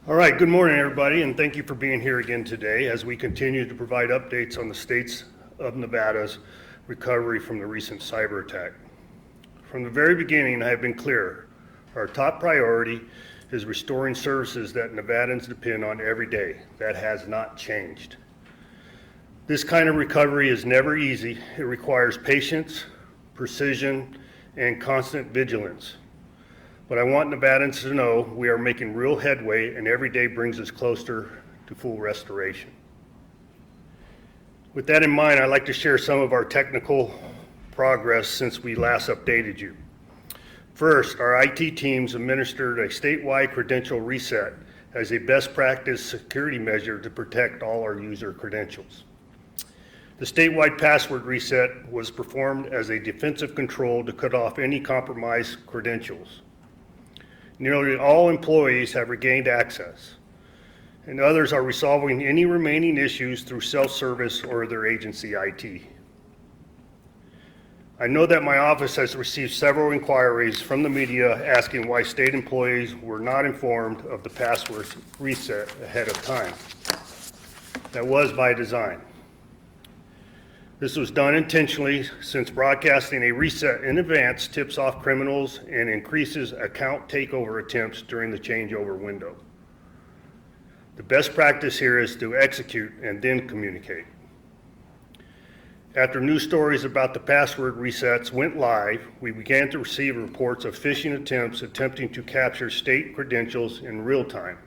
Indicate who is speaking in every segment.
Speaker 1: All right, good morning, everybody, and thank you for being here again today as we continue to provide updates on the states of Nevada's recovery from the recent cyber attack. From the very beginning, I have been clear. Our top priority is restoring services that Nevadans depend on every day. That has not changed. This kind of recovery is never easy. It requires patience, precision, and constant vigilance. But I want Nevadans to know we are making real headway, and every day brings us closer to full restoration. With that in mind, I'd like to share some of our technical progress since we last updated you. First, our IT teams administered a statewide credential reset as a best practice security measure to protect all our user credentials. The statewide password reset was performed as a defensive control to cut off any compromised credentials. Nearly all employees have regained access, and others are resolving any remaining issues through self-service or their agency IT. I know that my office has received several inquiries from the media asking why state employees were not informed of the password reset ahead of time. That was by design. This was done intentionally since broadcasting a reset in advance tips off criminals and increases account takeover attempts during the changeover window. The best practice here is to execute and then communicate. After news stories about the password resets went live, we began to receive reports of phishing attempts attempting to capture state credentials in real time.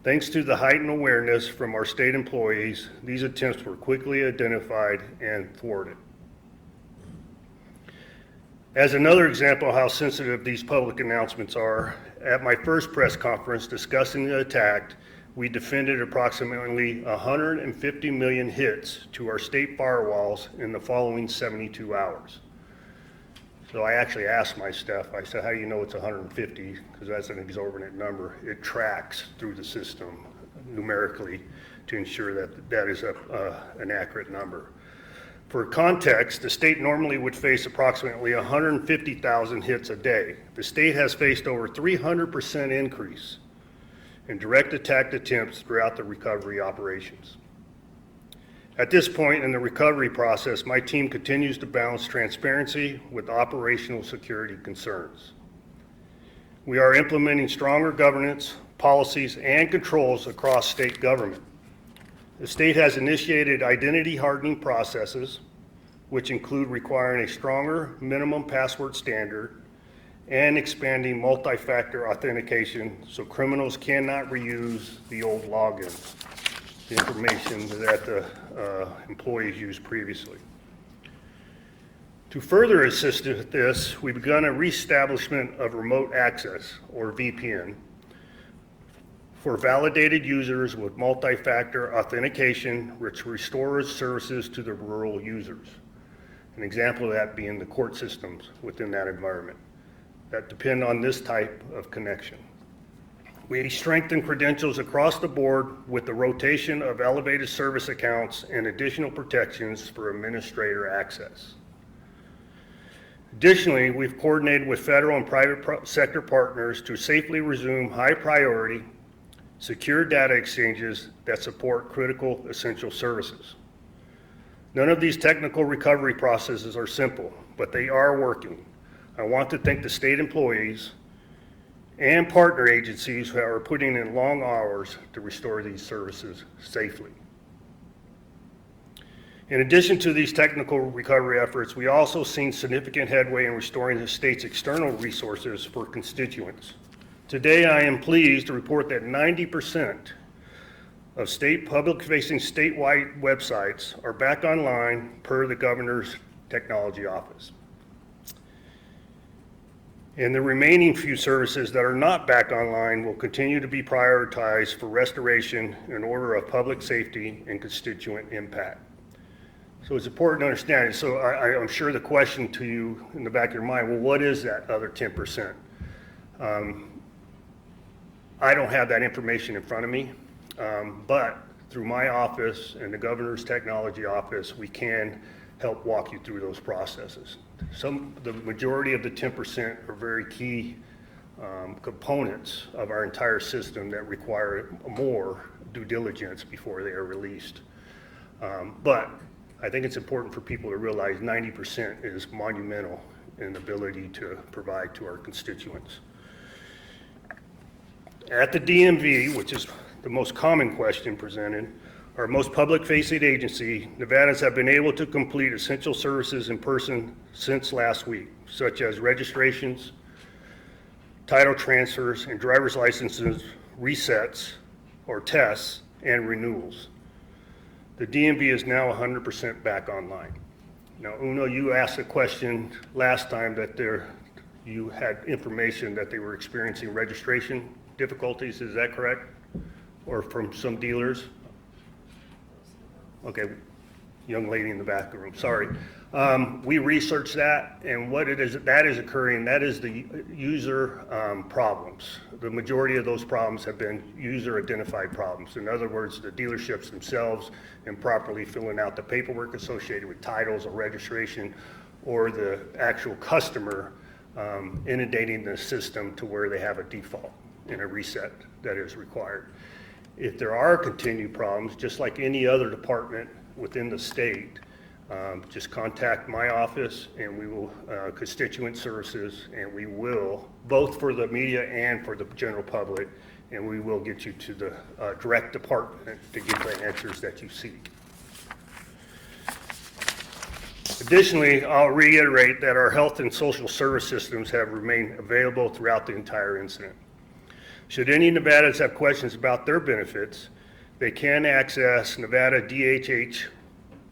Speaker 1: Thanks to the heightened awareness from our state employees, these attempts were quickly identified and thwarted. As another example of how sensitive these public announcements are, at my first press conference discussing the attack, we defended approximately 150 million hits to our state firewalls in the following 72 hours. So I actually asked my staff, I said, how do you know it's 150? Because that's an exorbitant number. It tracks through the system numerically to ensure that that is an accurate number. For context, the state normally would face approximately 150,000 hits a day. The state has faced over 300% increase in direct attack attempts throughout the recovery operations. At this point in the recovery process, my team continues to balance transparency with operational security concerns. We are implementing stronger governance, policies, and controls across state government. The state has initiated identity hardening processes, which include requiring a stronger minimum password standard and expanding multi-factor authentication so criminals cannot reuse the old logins, the information that the employees used previously. To further assist with this, we've begun a reestablishment of remote access, or VPN, for validated users with multi-factor authentication, which restores services to the rural users. An example of that being the court systems within that environment that depend on this type of connection. We strengthen credentials across the board with the rotation of elevated service accounts and additional protections for administrator access. Additionally, we've coordinated with federal and private sector partners to safely resume high priority, secure data exchanges that support critical essential services. None of these technical recovery processes are simple, but they are working. I want to thank the state employees and partner agencies who are putting in long hours to restore these services safely. In addition to these technical recovery efforts, we also seen significant headway in restoring the state's external resources for constituents. Today, I am pleased to report that 90% of state public-facing statewide websites are back online per the governor's technology office. And the remaining few services that are not back online will continue to be prioritized for restoration in order of public safety and constituent impact. So it's important to understand it. So I'm sure the question to you in the back of your mind, well, what is that other 10%? I don't have that information in front of me, but through my office and the governor's technology office, we can help walk you through those processes. The majority of the 10% are very key components of our entire system that require more due diligence before they are released. But I think it's important for people to realize 90% is monumental in ability to provide to our constituents. At the DMV, which is the most common question presented, our most public-facing agency, Nevadans have been able to complete essential services in person since last week, such as registrations, title transfers, and driver's licenses resets or tests and renewals. The DMV is now 100% back online. Now, Uno, you asked a question last time that you had information that they were experiencing registration difficulties, is that correct? Or from some dealers? Okay, young lady in the back of the room, sorry. We researched that, and what it is that is occurring, that is the user problems. The majority of those problems have been user identified problems. In other words, the dealerships themselves improperly filling out the paperwork associated with titles or registration, or the actual customer inundating the system to where they have a default and a reset that is required. If there are continued problems, just like any other department within the state, just contact my office and we will, constituent services, and we will, both for the media and for the general public, and we will get you to the direct department to get the answers that you seek. Additionally, I'll reiterate that our health and social service systems have remained available throughout the entire incident. Should any Nevadans have questions about their benefits, they can access Nevada DHHS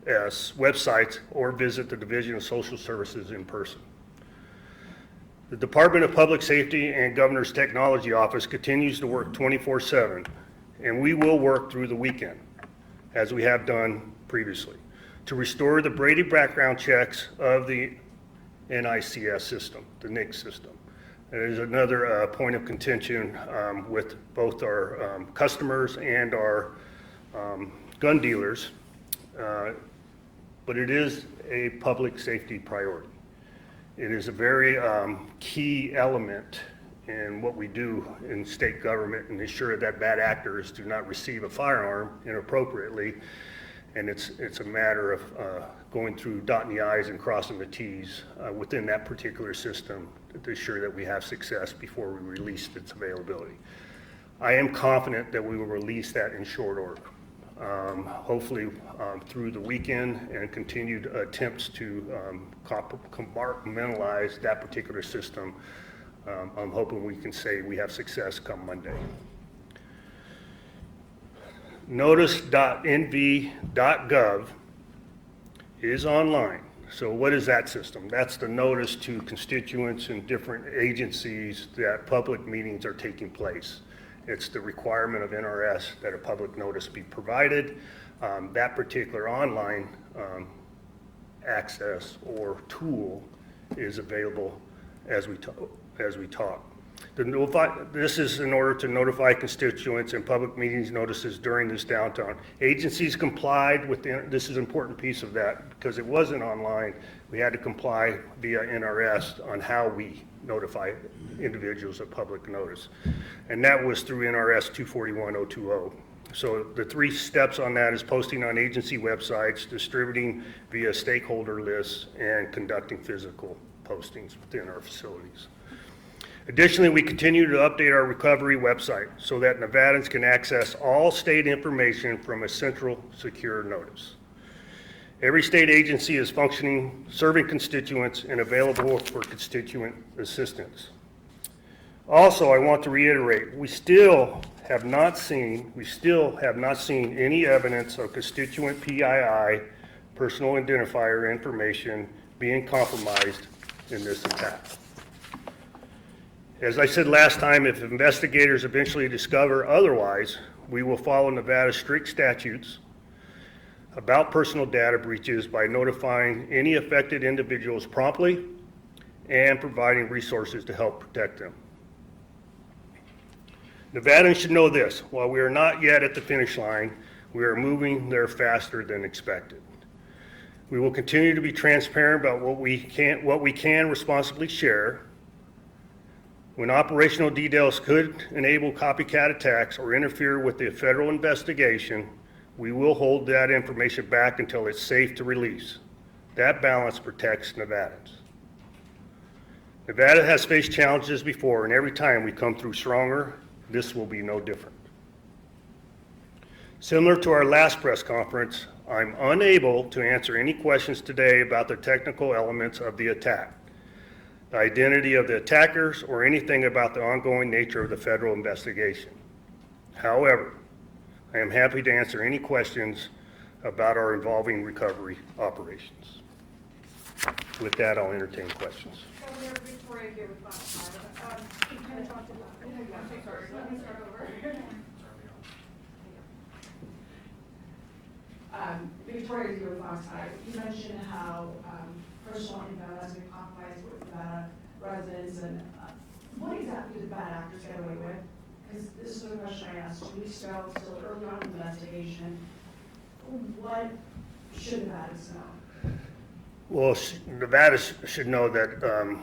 Speaker 1: websites or visit the Division of Social Services in person. The Department of Public Safety and Governor's Technology Office continues to work 24/7, and we will work through the weekend, as we have done previously, to restore the Brady background checks of the NICS system, the NICS system. There is another point of contention with both our customers and our gun dealers, but it is a public safety priority. It is a very key element in what we do in state government and ensure that bad actors do not receive a firearm inappropriately. And it's a matter of going through dotting the I's and crossing the T's within that particular system to ensure that we have success before we release its availability. I am confident that we will release that in short order. Hopefully through the weekend and continued attempts to compartmentalize that particular system. I'm hoping we can say we have success come Monday. Notice.nv.gov is online. So what is that system? That's the notice to constituents and different agencies that public meetings are taking place. It's the requirement of NRS that a public notice be provided. That particular online access or tool is available as we talk. This is in order to notify constituents and public meetings notices during this downtime. Agencies complied with this is an important piece of that because it wasn't online. We had to comply via NRS on how we notify individuals of public notice. And that was through NRS 241020. So the 3 steps on that is posting on agency websites, distributing via stakeholder lists, and conducting physical postings within our facilities. Additionally, we continue to update our recovery website so that Nevadans can access all state information from a central secure notice. Every state agency is functioning, serving constituents, and available for constituent assistance. Also, I want to reiterate, we still have not seen any evidence of constituent PII, personal identifier information, being compromised in this attack. As I said last time, if investigators eventually discover otherwise, we will follow Nevada's strict statutes about personal data breaches by notifying any affected individuals promptly and providing resources to help protect them. Nevadans should know this: while we are not yet at the finish line, we are moving there faster than expected. We will continue to be transparent about what we can responsibly share. When operational details could enable copycat attacks or interfere with the federal investigation, we will hold that information back until it's safe to release. That balance protects Nevadans. Nevada has faced challenges before, and every time we come through stronger. This will be no different. Similar to our last press conference, I'm unable to answer any questions today about the technical elements of the attack, the identity of the attackers, or anything about the ongoing nature of the federal investigation. However, I am happy to answer any questions about our involving recovery operations. With that, I'll entertain questions.
Speaker 2: Governor Victoria here with Fox 5. You kind of talked about, sorry, let me start over. Victoria here with Fox 5. You mentioned how personal info has been compromised with residents, and what exactly did bad actors get away with? Because this is the question I asked 2 weeks ago, still early on in the investigation. What should Nevadans know?
Speaker 1: Well, Nevada should know that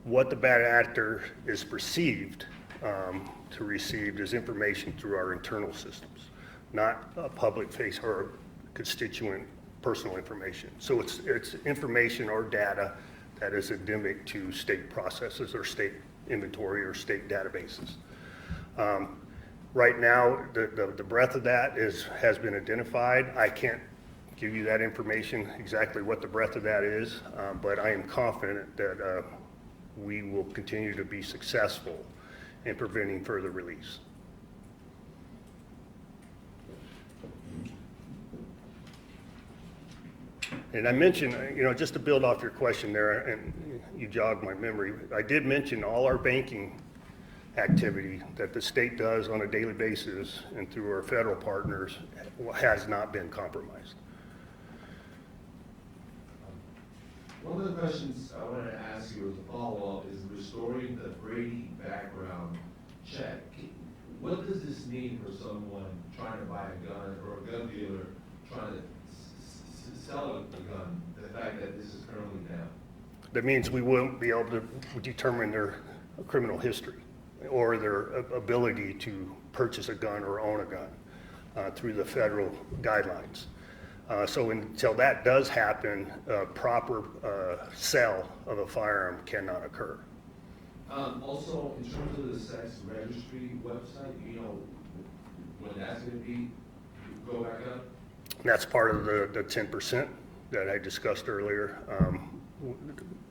Speaker 1: what the bad actor is perceived to receive is information through our internal systems, not a public face or constituent personal information. So it's information or data that is endemic to state processes or state inventory or state databases. Right now, the breadth of that has been identified. I can't give you that information, exactly what the breadth of that is, but I am confident that we will continue to be successful in preventing further release. And I mentioned, just to build off your question there, and you jogged my memory, I did mention all our banking activity that the state does on a daily basis and through our federal partners has not been compromised.
Speaker 3: One of the questions I wanted to ask you as a follow-up is restoring the Brady background check. What does this mean for someone trying to buy a gun or a gun dealer trying to sell a gun, the fact that this is currently down?
Speaker 1: That means we won't be able to determine their criminal history or their ability to purchase a gun or own a gun through the federal guidelines. So until that does happen, proper sale of a firearm cannot occur.
Speaker 3: Also, in terms of the sex registry website, when that's going to be go back up?
Speaker 1: That's part of the 10% that I discussed earlier.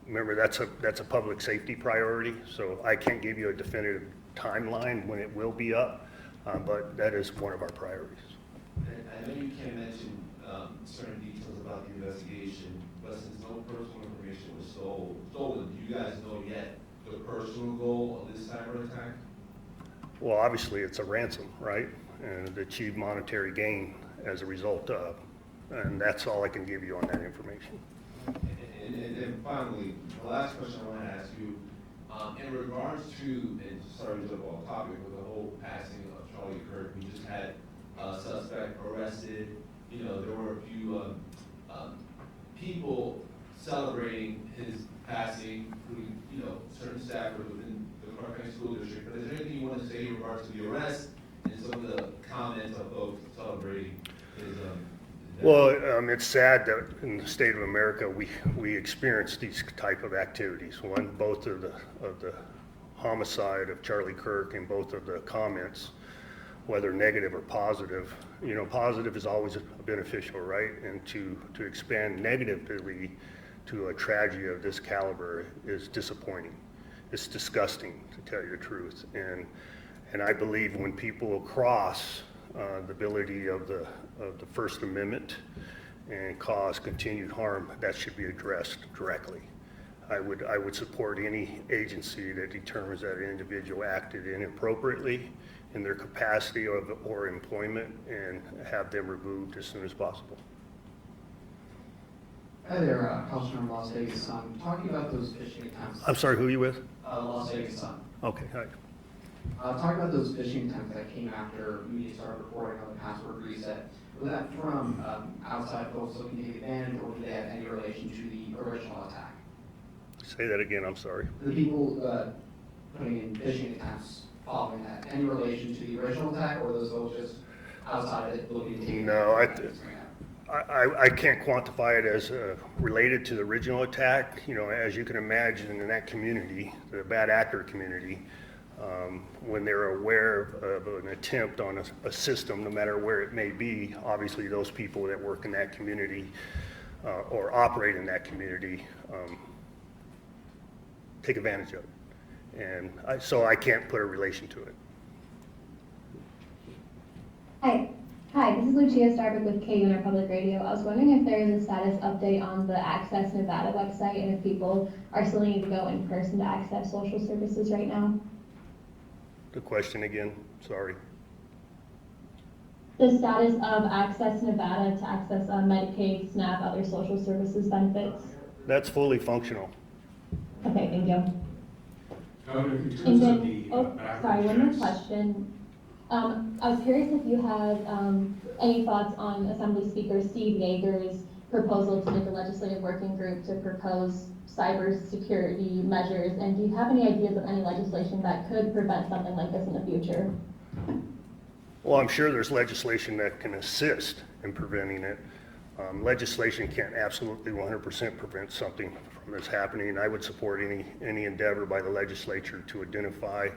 Speaker 1: Remember, that's a public safety priority, so I can't give you a definitive timeline when it will be up, but that is one of our priorities.
Speaker 3: I know you can't mention certain details about the investigation, but since no personal information was stolen, do you guys know yet the personal goal of this cyber attack?
Speaker 1: Well, obviously it's a ransom, right? And achieve monetary gain as a result of, and that's all I can give you on that information.
Speaker 3: And finally, the last question I want to ask you, in regards to, and sorry to jump off topic, with the whole passing of Charlie Kirk, we just had a suspect arrested. There were a few people celebrating his passing, including, certain staffers within the Clark County School District. But is there anything you want to say in regards to the arrest and some of the comments of folks celebrating his
Speaker 1: Well, it's sad that in the state of America we experience these type of activities. One, both of the homicide of Charlie Kirk and both of the comments, whether negative or positive. Positive is always beneficial, right? And to expand negatively to a tragedy of this caliber is disappointing. It's disgusting, to tell you the truth. And I believe when people cross the ability of the First Amendment and cause continued harm, that should be addressed directly. I would support any agency that determines that an individual acted inappropriately in their capacity or employment and have them removed as soon as possible.
Speaker 4: Hi there, Councilor from Las Vegas Sun. Talking about those phishing attempts.
Speaker 1: I'm sorry, who are you with?
Speaker 4: Las Vegas Sun.
Speaker 1: Okay, hi.
Speaker 4: Talking about those phishing attempts that came after media started reporting on the password reset. Was that from outside folks looking to take advantage, or did they have any relation to the original attack?
Speaker 1: Say that again, I'm sorry.
Speaker 4: The people putting in phishing attempts following that? Any relation to the original attack, or those folks just outside of it looking to take?
Speaker 1: No, I can't quantify it as related to the original attack. You know, as you can imagine, in that community, the bad actor community, when they're aware of an attempt on a system, no matter where it may be, obviously those people that work in that community or operate in that community take advantage of it. And so I can't put a relation to it.
Speaker 5: Hi, this is Lucia Starbuck with KUNR Public Radio. I was wondering if there is a status update on the Access Nevada website and if people are still needing to go in person to access social services right now.
Speaker 1: The question again, sorry.
Speaker 5: The status of Access Nevada to access Medicaid, SNAP, other social services benefits.
Speaker 1: That's fully functional.
Speaker 5: Okay, thank you.
Speaker 6: Governor, in terms
Speaker 5: And
Speaker 6: of
Speaker 5: then,
Speaker 6: the
Speaker 5: sorry,
Speaker 6: background
Speaker 5: one more
Speaker 6: checks,
Speaker 5: question. I was curious if you had any thoughts on Assembly Speaker Steve Yeager's proposal to make a legislative working group to propose cybersecurity measures, and do you have any ideas of any legislation that could prevent something like this in the future?
Speaker 1: Well, I'm sure there's legislation that can assist in preventing it. Legislation can't absolutely 100% prevent something from this happening, and I would support any endeavor by the legislature to identify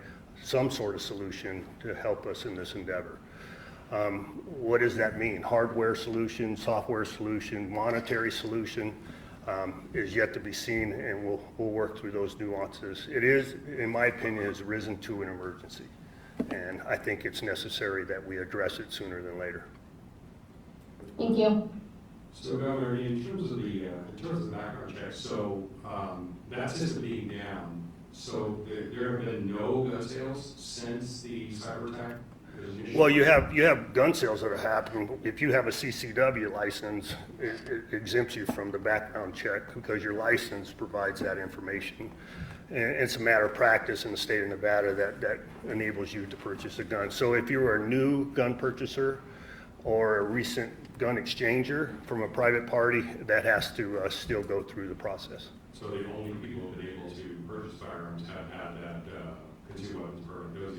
Speaker 1: some sort of solution to help us in this endeavor. What does that mean? Hardware solution, software solution, monetary solution is yet to be seen, and we'll work through those nuances. It is, in my opinion, has risen to an emergency, and I think it's necessary that we address it sooner than later.
Speaker 5: Thank you.
Speaker 6: so Governor, in terms of the background checks, so that system being down, so there have been no gun sales since the cyber attack?
Speaker 1: Well, you have gun sales that are happening. If you have a CCW license, it exempts you from the background check because your license provides that information. And it's a matter of practice in the state of Nevada that enables you to purchase a gun. So if you are a new gun purchaser or a recent gun exchanger from a private party, that has to still go through the process.
Speaker 6: So the only people who have been able to purchase firearms have had that concealed weapons permit. Those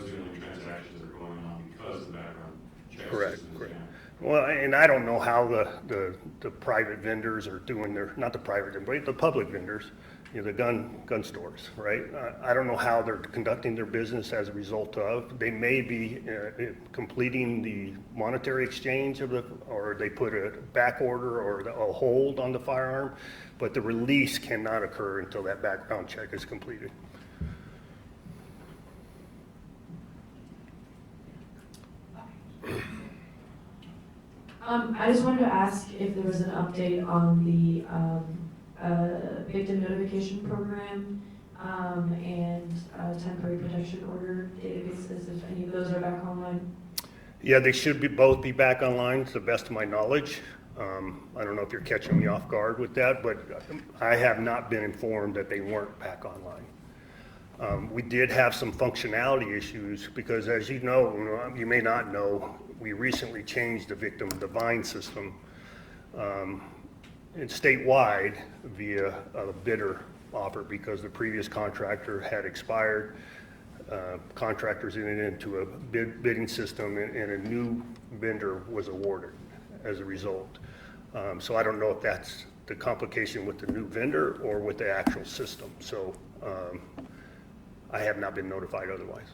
Speaker 6: are the only transactions that are going on because of the background check
Speaker 1: Correct,
Speaker 6: system is
Speaker 1: correct.
Speaker 6: down.
Speaker 1: Well, and I don't know how the private vendors are doing their, not the private, but the public vendors, you know, the gun stores, right? I don't know how they're conducting their business as a result of. They may be completing the monetary exchange or they put a back order or a hold on the firearm, but the release cannot occur until that background check is completed.
Speaker 2: I just wanted to ask if there was an update on the victim notification program and temporary protection order databases, if any of those are back online.
Speaker 1: Yeah, they should both be back online to the best of my knowledge. I don't know if you're catching me off guard with that, but I have not been informed that they weren't back online. We did have some functionality issues because, as you know, you may not know, we recently changed the victim divine system statewide via a bidder offer because the previous contractor had expired. Contractors entered into a bidding system and a new vendor was awarded as a result. So I don't know if that's the complication with the new vendor or with the actual system. So I have not been notified otherwise.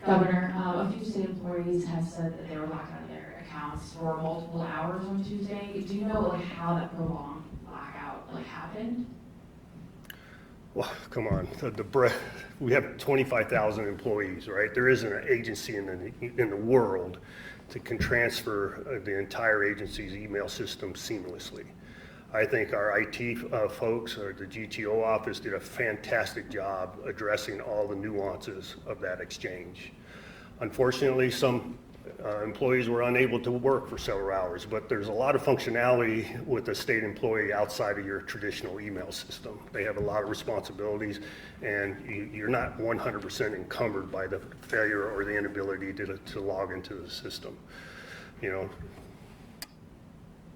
Speaker 7: Governor, a few state employees have said that they were locked out of their accounts for multiple hours on Tuesday. Do you know how that prolonged blackout happened?
Speaker 1: Well, come on, we have 25,000 employees, right? There isn't an agency in the world that can transfer the entire agency's email system seamlessly. I think our IT folks or the GTO office did a fantastic job addressing all the nuances of that exchange. Unfortunately, some employees were unable to work for several hours, but there's a lot of functionality with a state employee outside of your traditional email system. They have a lot of responsibilities, and you're not 100% encumbered by the failure or the inability to log into the system. You know,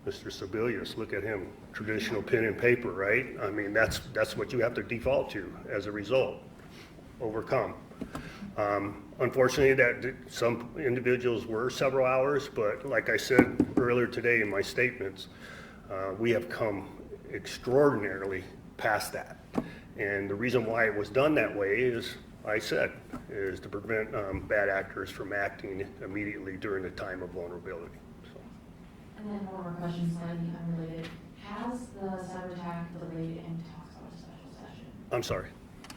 Speaker 1: Mr. Sebelius, look at him, traditional pen and paper, right? I mean, that's what you have to default to as a result, overcome. Unfortunately, some individuals were several hours, but like I said earlier today in my statements, we have come extraordinarily past that. And the reason why it was done that way is, I said, is to prevent bad actors from acting immediately during the time of vulnerability. So.
Speaker 7: And then one more question, slightly unrelated. Has the cyber attack delayed any talks on a special session?
Speaker 1: I'm sorry.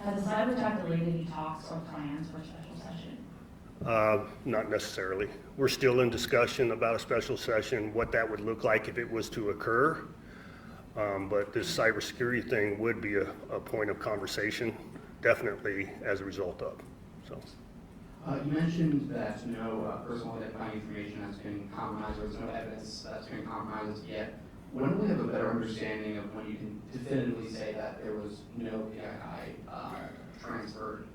Speaker 7: Has the cyber attack delayed any talks or plans for a special session?
Speaker 1: Not necessarily. We're still in discussion about a special session, what that would look like if it was to occur. But this cybersecurity thing would be a point of conversation, definitely as a result of. So.
Speaker 4: You mentioned that no personal identifying information has been compromised, or there's no evidence that's been compromised as yet. When will we have a better understanding of when you can definitively say that there was no PII transferred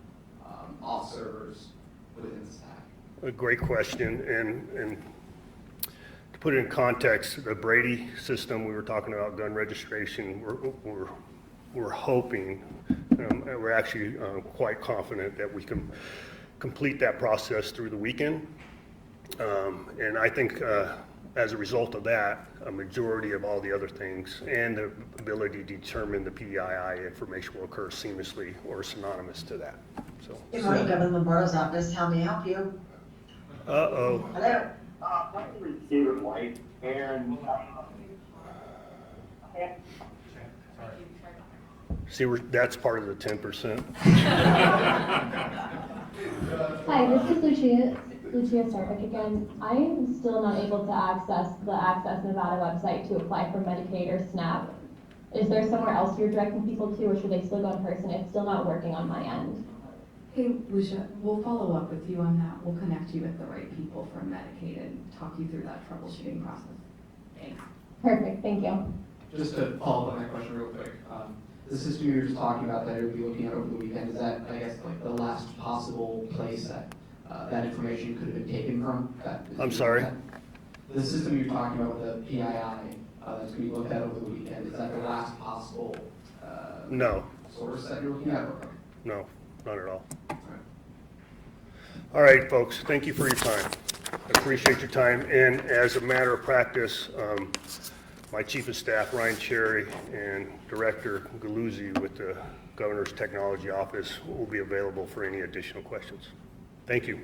Speaker 4: off servers within this attack?
Speaker 1: A great question, and to put it in context, the Brady system, we were talking about gun registration, we're hoping, we're actually quite confident that we can complete that process through the weekend. And I think as a result of that, a majority of all the other things and the ability to determine the PII information will occur seamlessly or synonymous to that. So.
Speaker 8: Good morning, Governor Lombardo's office. How may I help you?
Speaker 1: Uh-oh.
Speaker 8: Hello?
Speaker 9: My name is David White, and
Speaker 1: See, that's part of the 10%.
Speaker 5: Hi, this is Lucia Sarvic again. I am still not able to access the Access Nevada website to apply for Medicaid or SNAP. Is there somewhere else you're directing people to, or should they still go in person? It's still not working on my end.
Speaker 10: Hey, Lucia, we'll follow up with you on that. We'll connect you with the right people from Medicaid and talk you through that troubleshooting process. Thanks.
Speaker 5: Perfect, thank you.
Speaker 4: Just to follow up on that question real quick, the system you were just talking about that you'll be looking at over the weekend, is that, I guess, like the last possible place that that information could have been taken from?
Speaker 1: I'm sorry?
Speaker 4: The system you're talking about with the PII that's going to be looked at over the weekend, is that the last possible
Speaker 1: No,
Speaker 4: source that you're looking at? Okay.
Speaker 1: no, not at all.
Speaker 4: All right.
Speaker 1: All right, folks, thank you for your time. I appreciate your time. And as a matter of practice, my Chief of Staff, Ryan Cherry, and Director Galuzzi with the Governor's Technology Office will be available for any additional questions. Thank you.